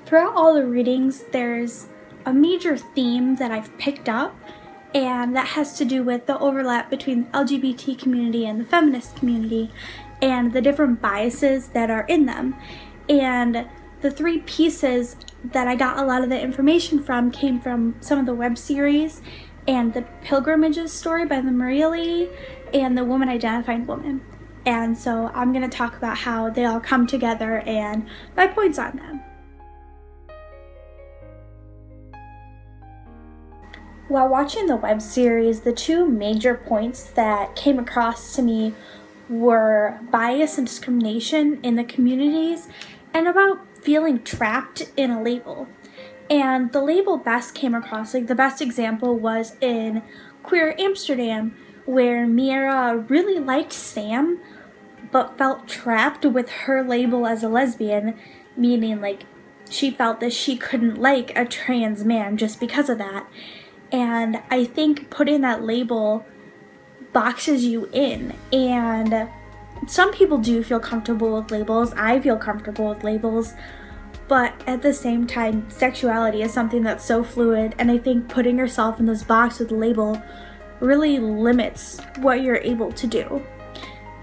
Throughout all the readings, there's a major theme that I've picked up, and that has to do with the overlap between the LGBT community and the feminist community and the different biases that are in them. And the three pieces that I got a lot of the information from came from some of the web series and the Pilgrimages story by the Maria Lady and the Woman Identifying Woman. And so I'm going to talk about how they all come together and my points on them. While watching the web series, the two major points that came across to me were bias and discrimination in the communities and about feeling trapped in a label. And the label best came across, like the best example was in Queer Amsterdam, where Mira really liked Sam, but felt trapped with her label as a lesbian, meaning like she felt that she couldn't like a trans man just because of that. And I think putting that label boxes you in, and some people do feel comfortable with labels. I feel comfortable with labels, but at the same time, sexuality is something that's so fluid, and I think putting yourself in this box with a label really limits what you're able to do.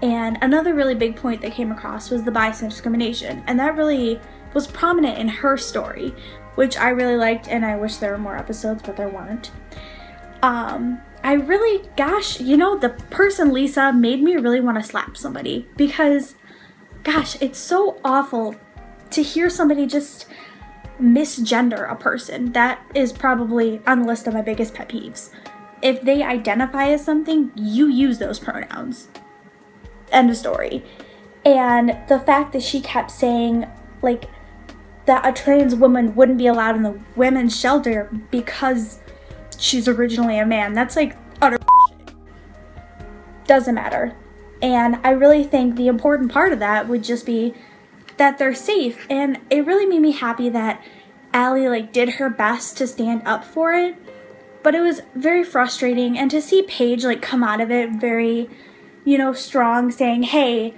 And another really big point that came across was the bias and discrimination, and that really was prominent in her story, which I really liked, and I wish there were more episodes, but there weren't. I really, the person Lisa made me really want to slap somebody, because, it's so awful to hear somebody just misgender a person. That is probably on the list of my biggest pet peeves. If they identify as something, you use those pronouns. End of story. And the fact that she kept saying, like, that a trans woman wouldn't be allowed in the women's shelter because she's originally a man, that's like utter bullshit. Doesn't matter. And I really think the important part of that would just be that they're safe. And it really made me happy that Allie did her best to stand up for it. But it was very frustrating, and to see Paige come out of it very, strong, saying, hey,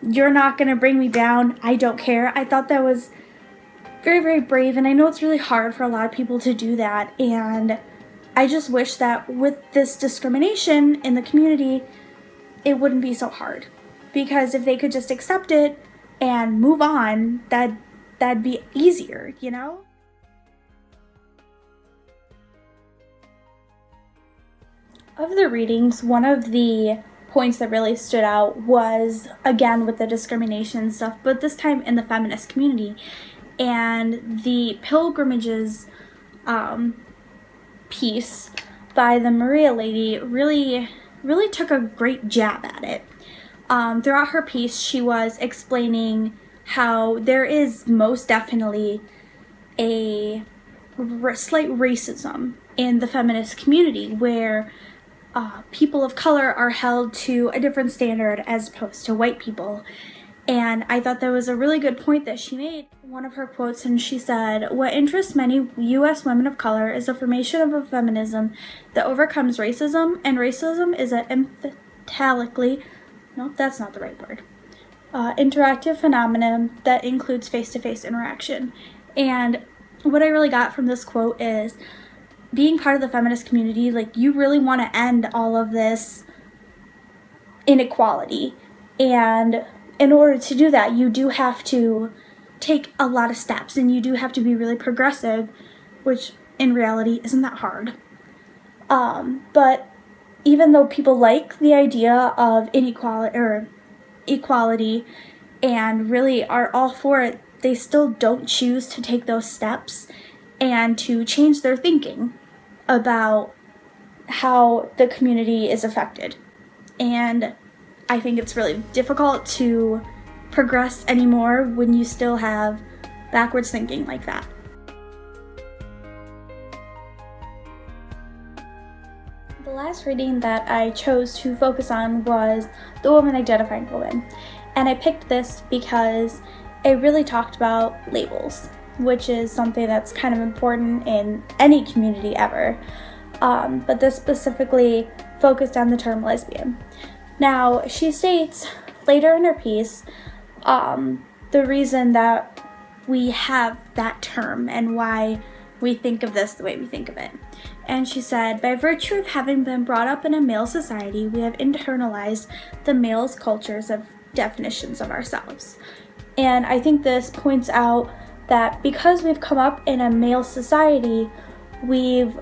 you're not gonna bring me down, I don't care. I thought that was very, very brave, and I know it's really hard for a lot of people to do that, and I just wish that with this discrimination in the community, it wouldn't be so hard. Because if they could just accept it and move on, that'd be easier, Of the readings, one of the points that really stood out was, again, with the discrimination stuff, but this time in the feminist community. And the Pilgrimages piece by the Maria Lady really took a great jab at it. Throughout her piece, she was explaining how there is most definitely a slight racism in the feminist community, where people of color are held to a different standard as opposed to white people. And I thought that was a really good point that she made. One of her quotes, and she said, "What interests many U.S. women of color is the formation of a feminism that overcomes racism, and racism is an interactive phenomenon that includes face-to-face interaction." And what I really got from this quote is, being part of the feminist community, you really want to end all of this inequality. And in order to do that, you do have to take a lot of steps, and you do have to be really progressive, which in reality isn't that hard. But even though people like the idea of inequality or equality and really are all for it, they still don't choose to take those steps and to change their thinking about how the community is affected. And I think it's really difficult to progress anymore when you still have backwards thinking like that. The last reading that I chose to focus on was The Woman Identifying Woman. And I picked this because it really talked about labels, which is something that's kind of important in any community ever. But this specifically focused on the term lesbian. Now, she states later in her piece, the reason that we have that term and why we think of this the way we think of it. And she said, by virtue of having been brought up in a male society, we have internalized the male's cultures of definitions of ourselves. And I think this points out that because we've come up in a male society, we've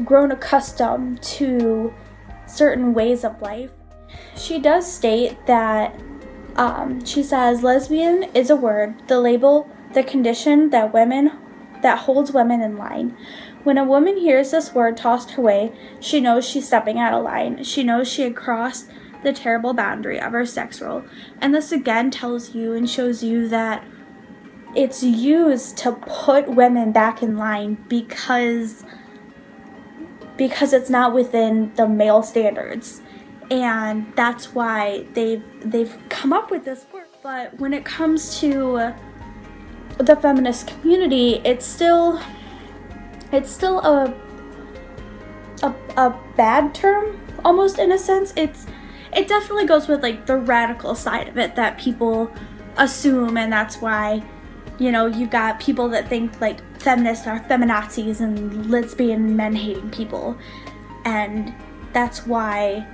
grown accustomed to certain ways of life. She does state that she says, lesbian is a word, the label, the condition that holds women in line. When a woman hears this word tossed her way, she knows she's stepping out of line. She knows she had crossed the terrible boundary of her sex role. And this again tells you and shows you that it's used to put women back in line because it's not within the male standards. And that's why they've come up with this word. But when it comes to the feminist community, it's still a bad term, almost, in a sense. It definitely goes with like the radical side of it that people assume, and that's why, you know, you got people that think like feminists are feminazis and lesbian men hating people, and that's why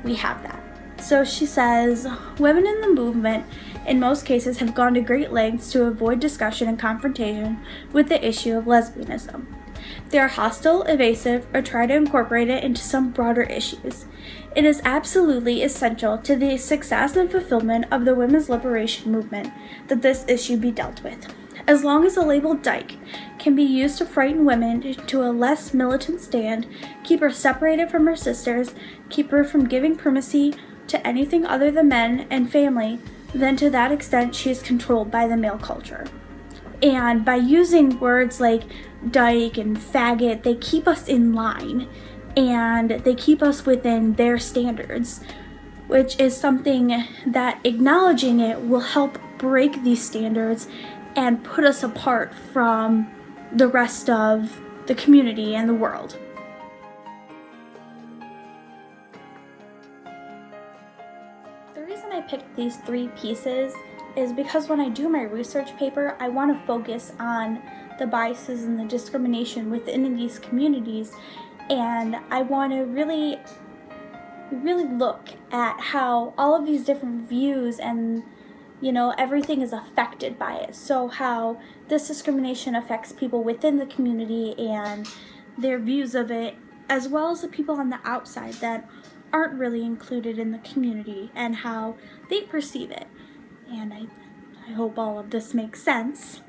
we have that. So she says, women in the movement in most cases have gone to great lengths to avoid discussion and confrontation with the issue of lesbianism. They are hostile, evasive, or try to incorporate it into some broader issues. It is absolutely essential to the success and fulfillment of the women's liberation movement that this issue be dealt with. As long as the label dyke can be used to frighten women to a less militant stand, keep her separated from her sisters, keep her from giving primacy to anything other than men and family, then to that extent she is controlled by the male culture. And by using words like dyke and faggot, they keep us in line and they keep us within their standards, which is something that acknowledging it will help break these standards and put us apart from the rest of the community and the world. The reason I picked these 3 pieces is because when I do my research paper, I want to focus on the biases and the discrimination within these communities, and I want to really look at how all of these different views and, you know, everything is affected by it. So how this discrimination affects people within the community and their views of it, as well as the people on the outside that aren't really included in the community and how they perceive it. And I hope all of this makes sense.